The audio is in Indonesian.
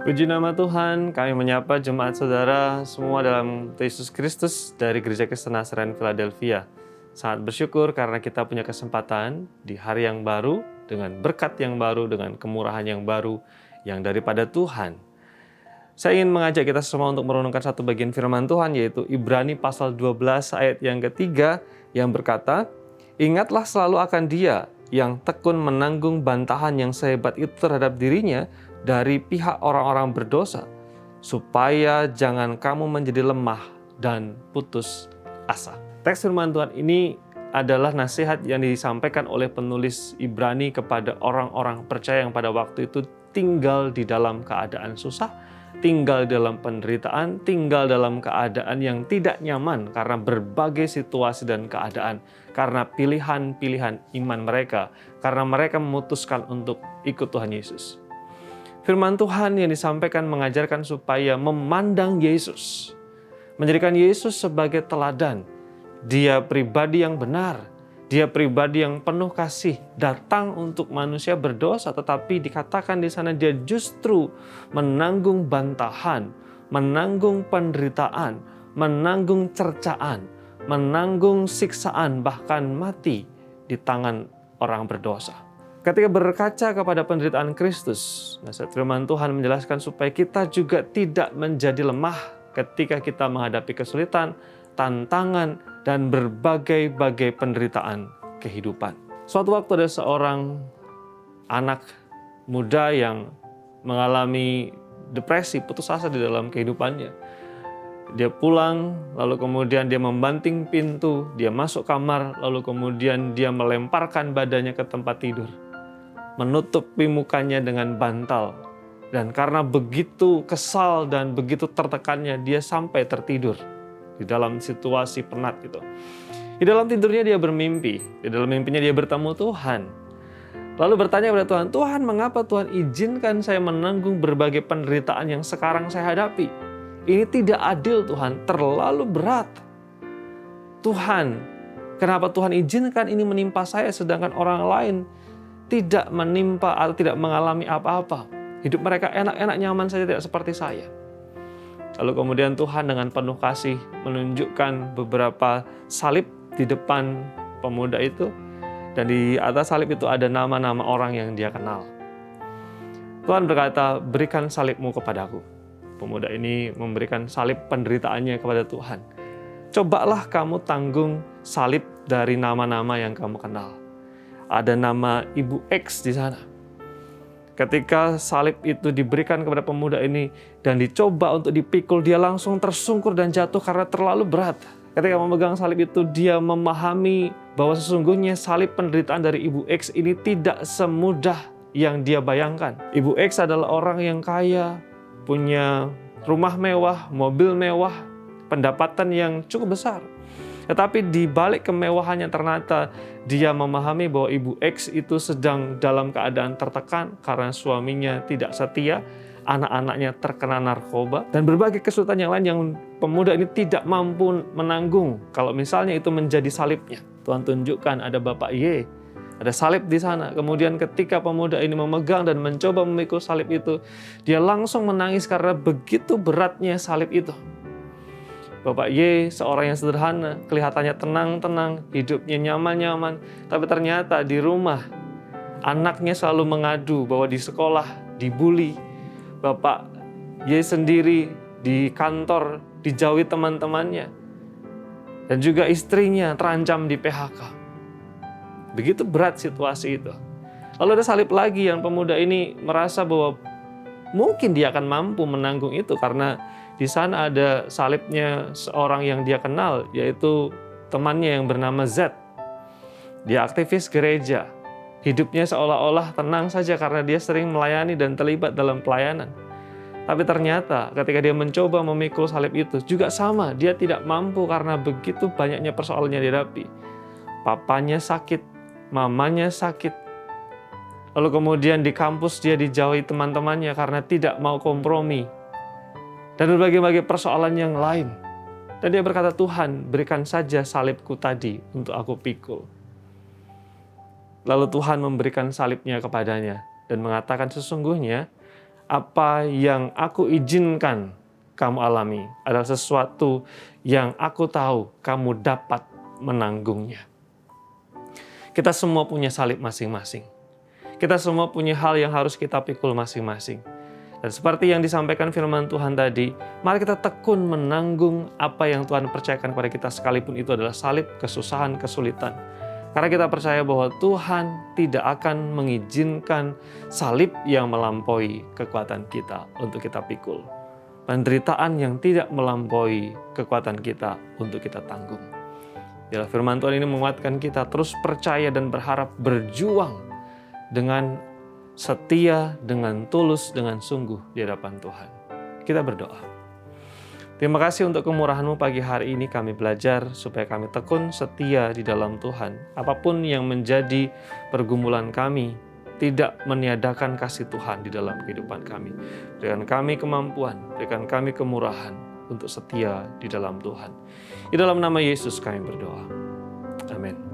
Puji nama Tuhan, kami menyapa jemaat saudara semua dalam Yesus Kristus dari Gereja Kristen Nazaren Philadelphia. Sangat bersyukur karena kita punya kesempatan di hari yang baru, dengan berkat yang baru, dengan kemurahan yang baru, yang daripada Tuhan. Saya ingin mengajak kita semua untuk merenungkan satu bagian firman Tuhan, yaitu Ibrani pasal 12 ayat yang ketiga, yang berkata, "Ingatlah selalu akan Dia yang tekun menanggung bantahan yang sehebat itu terhadap dirinya dari pihak orang-orang berdosa, supaya jangan kamu menjadi lemah dan putus asa." Teks firman Tuhan ini adalah nasihat yang disampaikan oleh penulis Ibrani kepada orang-orang percaya yang pada waktu itu tinggal di dalam keadaan susah, tinggal dalam penderitaan, tinggal dalam keadaan yang tidak nyaman karena berbagai situasi dan keadaan, karena pilihan-pilihan iman mereka, karena mereka memutuskan untuk ikut Tuhan Yesus. Firman Tuhan yang disampaikan mengajarkan supaya memandang Yesus, menjadikan Yesus sebagai teladan. Dia pribadi yang benar, dia pribadi yang penuh kasih, datang untuk manusia berdosa, tetapi dikatakan di sana dia justru menanggung bantahan, menanggung penderitaan, menanggung cercaan, menanggung siksaan, bahkan mati di tangan orang berdosa. Ketika berkaca kepada penderitaan Kristus, nasihat firman Tuhan menjelaskan supaya kita juga tidak menjadi lemah ketika kita menghadapi kesulitan, tantangan, dan berbagai-bagai penderitaan kehidupan. Suatu waktu ada seorang anak muda yang mengalami depresi, putus asa di dalam kehidupannya. Dia pulang, lalu kemudian dia membanting pintu, dia masuk kamar, lalu kemudian dia melemparkan badannya ke tempat tidur, menutupi mukanya dengan bantal. Dan karena begitu kesal dan begitu tertekannya, dia sampai tertidur di dalam situasi penat gitu. Di dalam tidurnya dia bermimpi, di dalam mimpinya dia bertemu Tuhan. Lalu bertanya kepada Tuhan, "Tuhan, mengapa Tuhan izinkan saya menanggung berbagai penderitaan yang sekarang saya hadapi? Ini tidak adil Tuhan, terlalu berat. Tuhan, kenapa Tuhan izinkan ini menimpa saya sedangkan orang lain tidak menimpa atau tidak mengalami apa-apa? Hidup mereka enak-enak, nyaman saja, tidak seperti saya." Lalu kemudian Tuhan dengan penuh kasih menunjukkan beberapa salib di depan pemuda itu. Dan di atas salib itu ada nama-nama orang yang dia kenal. Tuhan berkata, "Berikan salibmu kepadaku." Pemuda ini memberikan salib penderitaannya kepada Tuhan. "Cobalah kamu tanggung salib dari nama-nama yang kamu kenal." Ada nama Ibu X di sana. Ketika salib itu diberikan kepada pemuda ini dan dicoba untuk dipikul, dia langsung tersungkur dan jatuh karena terlalu berat. Ketika memegang salib itu, dia memahami bahwa sesungguhnya salib penderitaan dari Ibu X ini tidak semudah yang dia bayangkan. Ibu X adalah orang yang kaya, punya rumah mewah, mobil mewah, pendapatan yang cukup besar. Tetapi di balik kemewahannya ternyata dia memahami bahwa Ibu X itu sedang dalam keadaan tertekan karena suaminya tidak setia, anak-anaknya terkena narkoba, dan berbagai kesulitan yang lain yang pemuda ini tidak mampu menanggung kalau misalnya itu menjadi salibnya. Tuhan tunjukkan ada Bapak Y, ada salib di sana. Kemudian ketika pemuda ini memegang dan mencoba memikul salib itu, dia langsung menangis karena begitu beratnya salib itu. Bapak Y seorang yang sederhana, kelihatannya tenang-tenang, hidupnya nyaman-nyaman. Tapi ternyata di rumah, anaknya selalu mengadu bahwa di sekolah dibully. Bapak Y sendiri di kantor dijauhi teman-temannya. Dan juga istrinya terancam di PHK. Begitu berat situasi itu. Lalu ada salib lagi yang pemuda ini merasa bahwa mungkin dia akan mampu menanggung itu karena di sana ada salibnya seorang yang dia kenal, yaitu temannya yang bernama Z. Dia aktivis gereja. Hidupnya seolah-olah tenang saja karena dia sering melayani dan terlibat dalam pelayanan. Tapi ternyata ketika dia mencoba memikul salib itu juga sama, dia tidak mampu karena begitu banyaknya persoalan yang dihadapi. Papanya sakit, mamanya sakit. Lalu kemudian di kampus dia dijauhi teman-temannya karena tidak mau kompromi. Dan berbagai-bagai persoalan yang lain. Dan dia berkata, "Tuhan, berikan saja salibku tadi untuk aku pikul." Lalu Tuhan memberikan salibnya kepadanya dan mengatakan, "Sesungguhnya Apa yang aku izinkan kamu alami adalah sesuatu yang aku tahu kamu dapat menanggungnya. Kita semua punya salib masing-masing. Kita semua punya hal yang harus kita pikul masing-masing. Dan seperti yang disampaikan firman Tuhan tadi, mari kita tekun menanggung apa yang Tuhan percayakan kepada kita, sekalipun itu adalah salib, kesusahan, kesulitan. Karena kita percaya bahwa Tuhan tidak akan mengizinkan salib yang melampaui kekuatan kita untuk kita pikul. Penderitaan yang tidak melampaui kekuatan kita untuk kita tanggung. Biarlah firman Tuhan ini menguatkan kita terus percaya dan berharap, berjuang dengan setia, dengan tulus, dengan sungguh di hadapan Tuhan. Kita berdoa. Terima kasih untuk kemurahan-Mu pagi hari ini. Kami belajar supaya kami tekun setia di dalam Tuhan. Apapun yang menjadi pergumulan kami, tidak meniadakan kasih Tuhan di dalam kehidupan kami. Berikan kami kemampuan, berikan kami kemurahan untuk setia di dalam Tuhan. Di dalam nama Yesus kami berdoa. Amin.